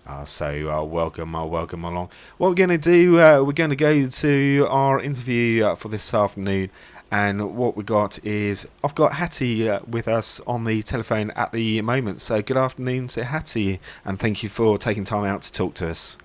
Welcome along. What we're going to do, we're going to go to our interview for this afternoon, and what we got is I've got Hattie with us on the telephone at the moment. So good afternoon to Hattie, and thank you for taking time out to talk to us.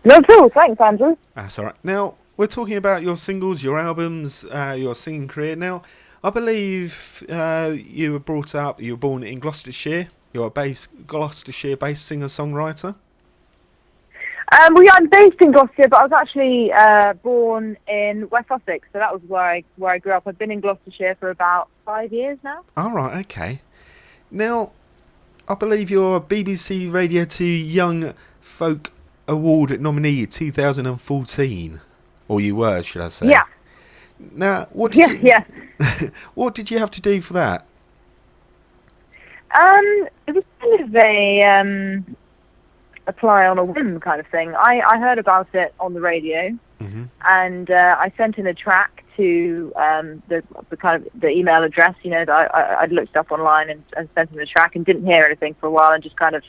No, cool. Thanks, Andrew. That's all right. Now we're talking about your singles, your albums, your singing career. Now I believe you were born in Gloucestershire. You're a Gloucestershire-based singer-songwriter. I'm based in Gloucestershire, but I was actually born in West Sussex, so that was where I grew up. I've been in Gloucestershire for about 5 years now. All right, okay. Now, I believe you're a BBC Radio 2 Young Folk Award nominee 2014, or you were, should I say? Yeah. Now, what did you have to do for that? It was kind of a apply on a whim kind of thing. I heard about it on the radio, and I sent in a track to the email address, that I'd looked up online and sent in a track and didn't hear anything for a while and just kind of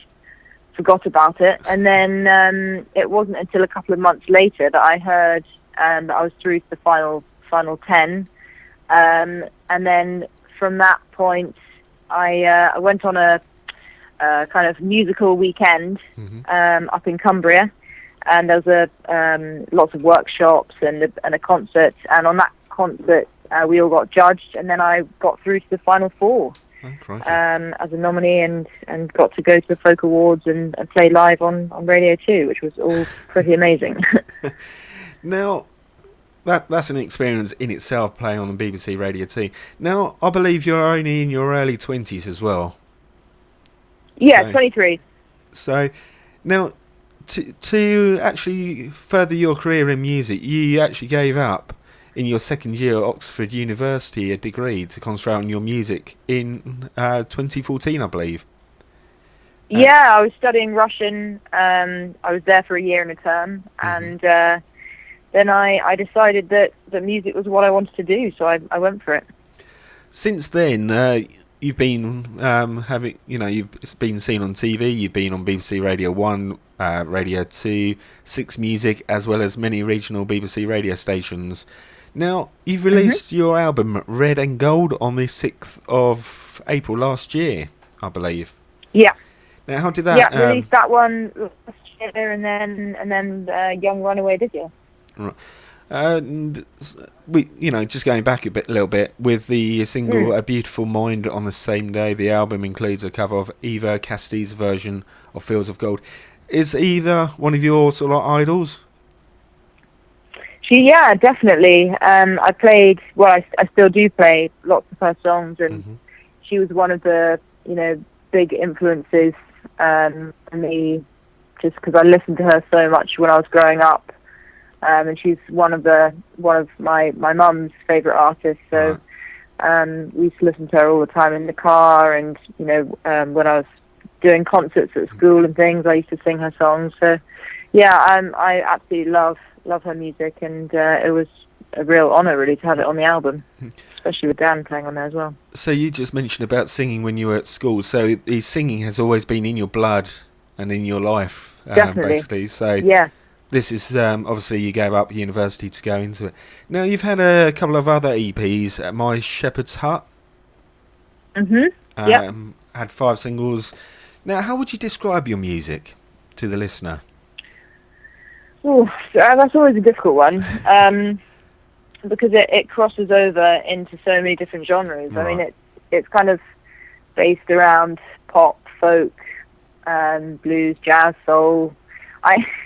forgot about it. And then it wasn't until a couple of months later that I heard that I was through to the final 10, and then from that point I went on a kind of musical weekend up in Cumbria, and there was lots of workshops and a concert, and on that concert we all got judged, and then I got through to the final 4 as a nominee, and got to go to the Folk Awards and play live on Radio 2, which was all pretty amazing. Now, that's an experience in itself, playing on the BBC Radio 2. Now, I believe you're only in your early 20s as well. Yeah, 23. So, now, to actually further your career in music, you actually gave up in your second year at Oxford University a degree to concentrate on your music in 2014, I believe. Yeah, I was studying Russian. I was there for a year and a term, and then I decided that music was what I wanted to do, so I went for it. Since then, you've been you've been seen on TV. You've been on BBC Radio 1, Radio 2, 6 Music, as well as many regional BBC radio stations. Now, you've released your album Red and Gold on the 6th of April last year, I believe. Yeah. Now, how did that? Yeah, released that one last year, and then Young Runaway this year. Right. And we, just going back a little bit with the single "A Beautiful Mind" on the same day. The album includes a cover of Eva Cassidy's version of "Fields of Gold." Is Eva one of your sort of idols? Yeah, definitely. I still do play lots of her songs, and she was one of the big influences for me, just because I listened to her so much when I was growing up. And she's one of my mum's favourite artists, so we used to listen to her all the time in the car, and when I was doing concerts at school and things, I used to sing her songs. So yeah, I absolutely love her music, and it was a real honour really to have it on the album, especially with Dan playing on there as well. So you just mentioned about singing when you were at school, so the singing has always been in your blood and in your life, basically. So yeah. This is obviously you gave up university to go into it. Now you've had a couple of other EPs, My Shepherd's Hut. Had 5 singles. Now, how would you describe your music to the listener? Oh, that's always a difficult one, because it crosses over into so many different genres. Right. I mean, it's kind of based around pop, folk, blues, jazz, soul.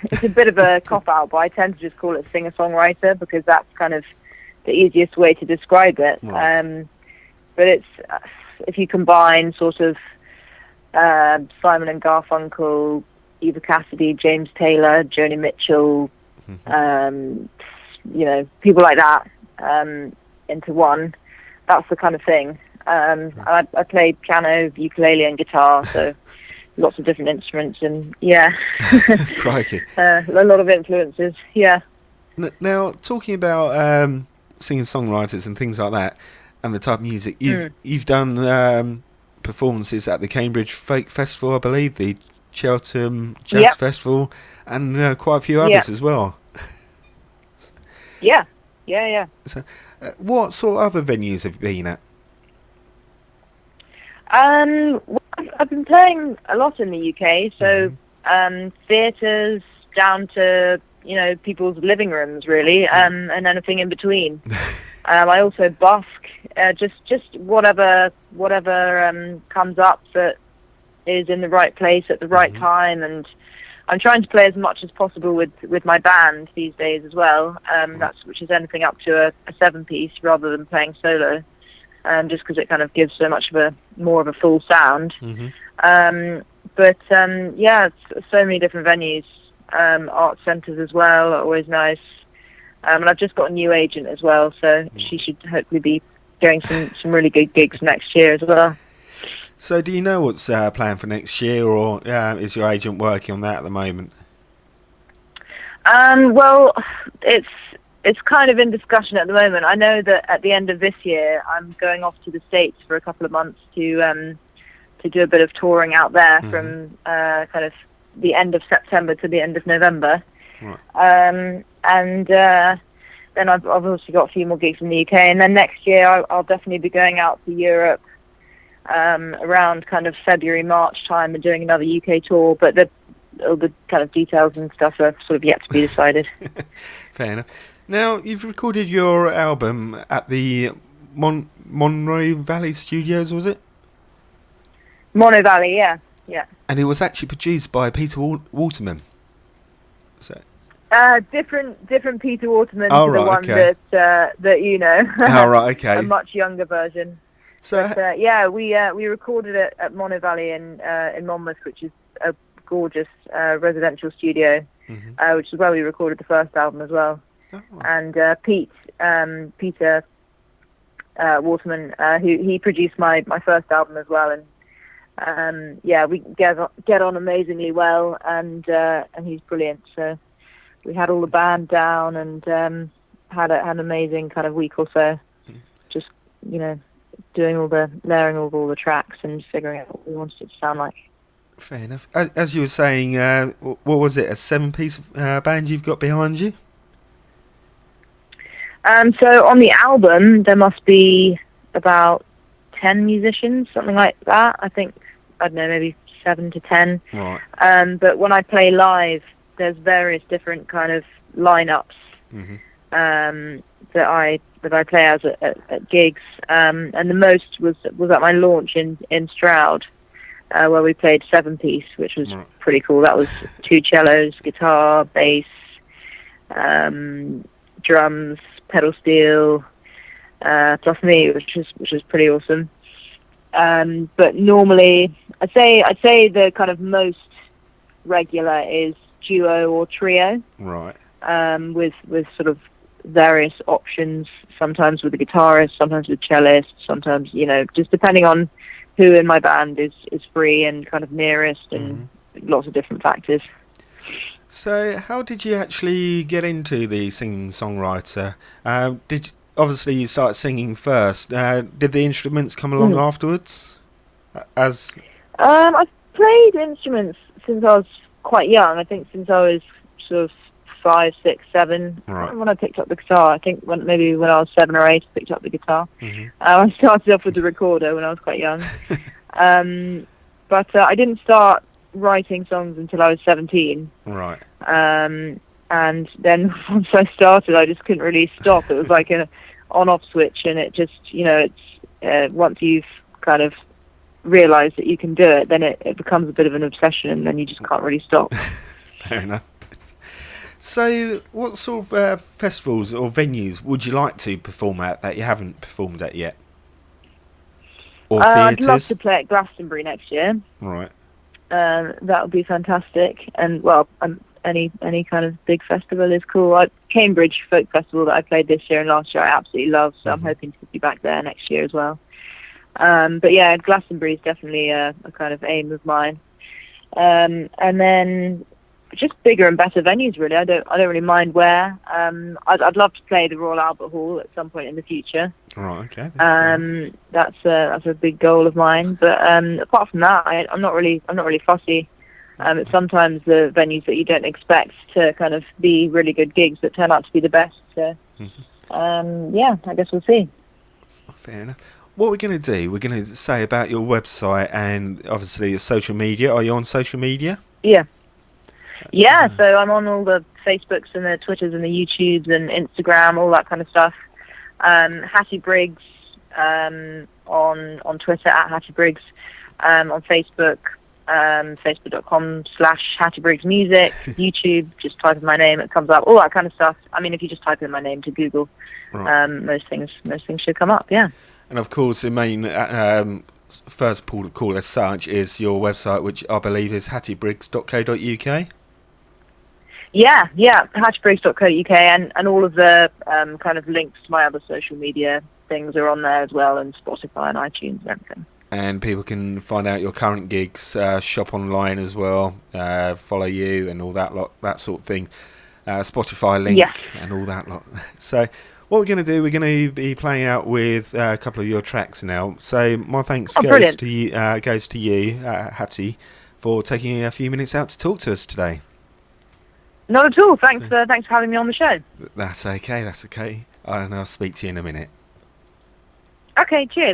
It's a bit of a cop-out, but I tend to just call it singer-songwriter because that's kind of the easiest way to describe it. Right. But it's if you combine sort of Simon and Garfunkel, Eva Cassidy, James Taylor, Joni Mitchell, people like that into one, that's the kind of thing. I play piano, ukulele, and guitar, so lots of different instruments, and crikey, a lot of influences. Yeah. Now, talking about singer-songwriters and things like that, and the type of music you've done performances at the Cambridge Folk Festival, I believe, the Cheltenham Jazz Yep. Festival, and quite a few Yep. others as well. Yeah. Yeah. So, what sort of other venues have you been at? Well, I've been playing a lot in the UK, so theatres down to people's living rooms, really, and anything in between. I also busk, just whatever comes up that is in the right place at the right time, and I'm trying to play as much as possible with my band these days as well. Which is anything up to a 7-piece rather than playing solo. Just because it kind of gives so much of more of a full sound. But so many different venues, art centres as well are always nice. And I've just got a new agent as well, so she should hopefully be doing some really good gigs next year as well. So do you know what's planned for next year, or is your agent working on that at the moment? Well, it's kind of in discussion at the moment. I know that at the end of this year, I'm going off to the States for a couple of months to do a bit of touring out there from kind of the end of September to the end of November. Right. And then I've obviously got a few more gigs in the UK, and then next year I'll definitely be going out to Europe around kind of February, March time and doing another UK tour. But all the kind of details and stuff are sort of yet to be decided. Fair enough. Now, you've recorded your album at the Monroe Valley Studios, was it? Mono Valley, yeah. And it was actually produced by Peter Waterman. So. Different Peter Waterman to the one that you know. Oh, right, okay. A much younger version. So we recorded it at Mono Valley in Monmouth, which is a gorgeous residential studio, which is where we recorded the first album as well. Oh, wow. And Peter Waterman, he produced my first album as well, and we get on amazingly well, and he's brilliant. So we had all the band down and had an amazing kind of week or so, just doing layering all the tracks and figuring out what we wanted it to sound like. Fair enough. As you were saying, what was it? A 7-piece band you've got behind you? So on the album, there must be about 10 musicians, something like that. I think, I don't know, maybe 7 to 10. Right. But when I play live, there's various different kind of lineups that I play as at gigs. And the most was at my launch in Stroud, where we played 7-piece, which was pretty cool. That was 2 cellos, guitar, bass, drums, pedal steel, plus me, which was pretty awesome. But normally, I'd say the kind of most regular is duo or trio. Right. With sort of various options. Sometimes with a guitarist, sometimes with cellist, sometimes just depending on who in my band is free and kind of nearest, and lots of different factors. So, how did you actually get into the singing-songwriter? Obviously you started singing first. Did the instruments come along afterwards? I've played instruments since I was quite young. I think since I was sort of 5, 6, 7. Right. When I picked up the guitar, I think maybe when I was 7 or 8, I picked up the guitar. I started off with the recorder when I was quite young, but I didn't start writing songs until I was 17. Right. And then once I started, I just couldn't really stop. It was like an on-off switch, and it just, it's once you've kind of realised that you can do it, then it becomes a bit of an obsession, and then you just can't really stop. Fair enough. So, what sort of festivals or venues would you like to perform at that you haven't performed at yet? Or theatres? I'd love to play at Glastonbury next year. Right. That would be fantastic, and any kind of big festival is cool. Cambridge Folk Festival that I played this year and last year I absolutely love, so I'm hoping to be back there next year as well. But yeah, Glastonbury is definitely a kind of aim of mine. And then just bigger and better venues, really. I don't really mind where. I'd love to play the Royal Albert Hall at some point in the future. Right. Okay. That's a big goal of mine. But apart from that, I'm not really fussy. It's sometimes the venues that you don't expect to kind of be really good gigs that turn out to be the best. So, yeah, I guess we'll see. Fair enough. What we're going to do, we're going to say about your website and obviously your social media. Are you on social media? Yeah. Yeah, so I'm on all the Facebooks and the Twitters and the YouTubes and Instagram, all that kind of stuff. Hattie Briggs on Twitter at Hattie Briggs, on Facebook, facebook.com/Hattie Briggs Music, YouTube, just type in my name, it comes up, all that kind of stuff. I mean, if you just type in my name to Google, most things should come up, yeah. And of course, the main first port of call as such is your website, which I believe is hattiebriggs.co.uk. Yeah, hattiebriggs.co.uk, and all of the kind of links to my other social media things are on there as well, and Spotify and iTunes and everything. And people can find out your current gigs, shop online as well, follow you and all that lot, that sort of thing. Spotify link and all that lot. So what we're going to do, we're going to be playing out with a couple of your tracks now. So my thanks goes to you, Hattie, for taking a few minutes out to talk to us today. Not at all. Thanks for having me on the show. That's okay. And I'll speak to you in a minute. Okay, cheers.